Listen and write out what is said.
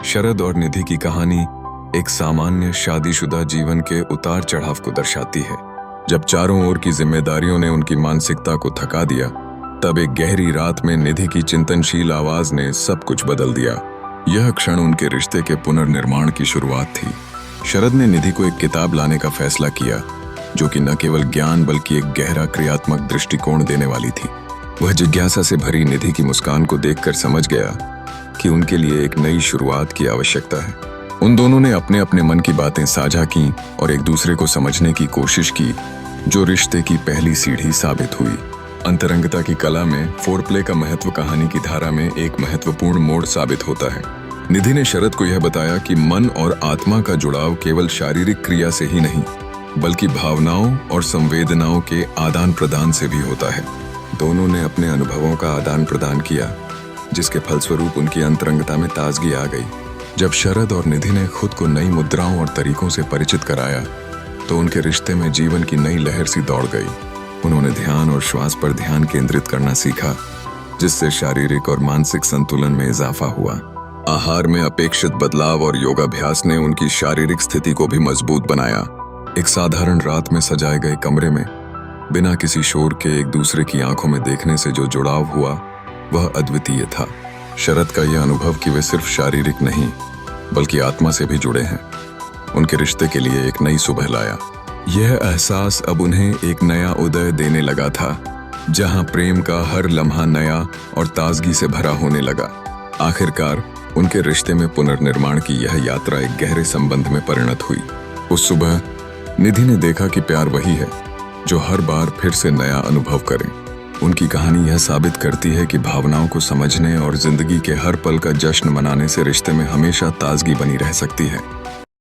शरद और निधि की कहानी एक सामान्य शादीशुदा जीवन के उतार चढ़ाव को दर्शाती है। जब चारों ओर की जिम्मेदारियों ने उनकी मानसिकता को थका दिया, तब एक गहरी रात में निधि की चिंतनशील आवाज ने सब कुछ बदल दिया। यह क्षण उनके रिश्ते के पुनर्निर्माण की शुरुआत थी। शरद ने निधि को एक किताब लाने का फैसला किया, जो कि न केवल ज्ञान बल्कि एक गहरा क्रियात्मक दृष्टिकोण देने वाली थी। वह जिज्ञासा से भरी निधि की मुस्कान को देखकर समझ गया कि उनके लिए एक नई शुरुआत की आवश्यकता है। उन दोनों ने अपने अपने मन की बातें साझा की और एक दूसरे को समझने की कोशिश की, जो रिश्ते की पहली सीढ़ी साबित हुई। अंतरंगता की कला में फोरप्ले का महत्व कहानी की धारा में एक महत्वपूर्ण मोड़ साबित होता है। निधि ने शरद को यह बताया कि मन और आत्मा का जुड़ाव केवल शारीरिक क्रिया से ही नहीं, बल्कि भावनाओं और संवेदनाओं के आदान प्रदान से भी होता है। दोनों ने अपने अनुभवों का आदान प्रदान किया, जिसके फलस्वरूप उनकी अंतरंगता में ताजगी आ गई। जब शरद और निधि ने खुद को नई मुद्राओं और तरीकों से परिचित कराया, तो उनके रिश्ते में जीवन की नई लहर सी दौड़ गई। उन्होंने ध्यान और श्वास पर ध्यान केंद्रित करना सीखा, जिससे शारीरिक और मानसिक संतुलन में इजाफा हुआ। आहार में अपेक्षित बदलाव और योगाभ्यास ने उनकी शारीरिक स्थिति को भी मजबूत बनाया। एक साधारण रात में सजाए गए कमरे में बिना किसी शोर के एक दूसरे की आंखों में देखने से जो जुड़ाव हुआ, वह अद्वितीय था। शरद का यह अनुभव कि वे सिर्फ शारीरिक नहीं, बल्कि आत्मा से भी जुड़े हैं, उनके रिश्ते के लिए एक नई सुबह लाया। यह एहसास अब उन्हें एक नया उदय देने लगा था, जहां प्रेम का हर लम्हा नया और ताजगी से भरा होने लगा। आखिरकार उनके रिश्ते में पुनर्निर्माण की यह यात्रा एक गहरे संबंध में परिणत हुई। उस सुबह निधि ने देखा कि प्यार वही है जो हर बार फिर से नया अनुभव करे। उनकी कहानी यह साबित करती है कि भावनाओं को समझने और जिंदगी के हर पल का जश्न मनाने से रिश्ते में हमेशा ताजगी बनी रह सकती है।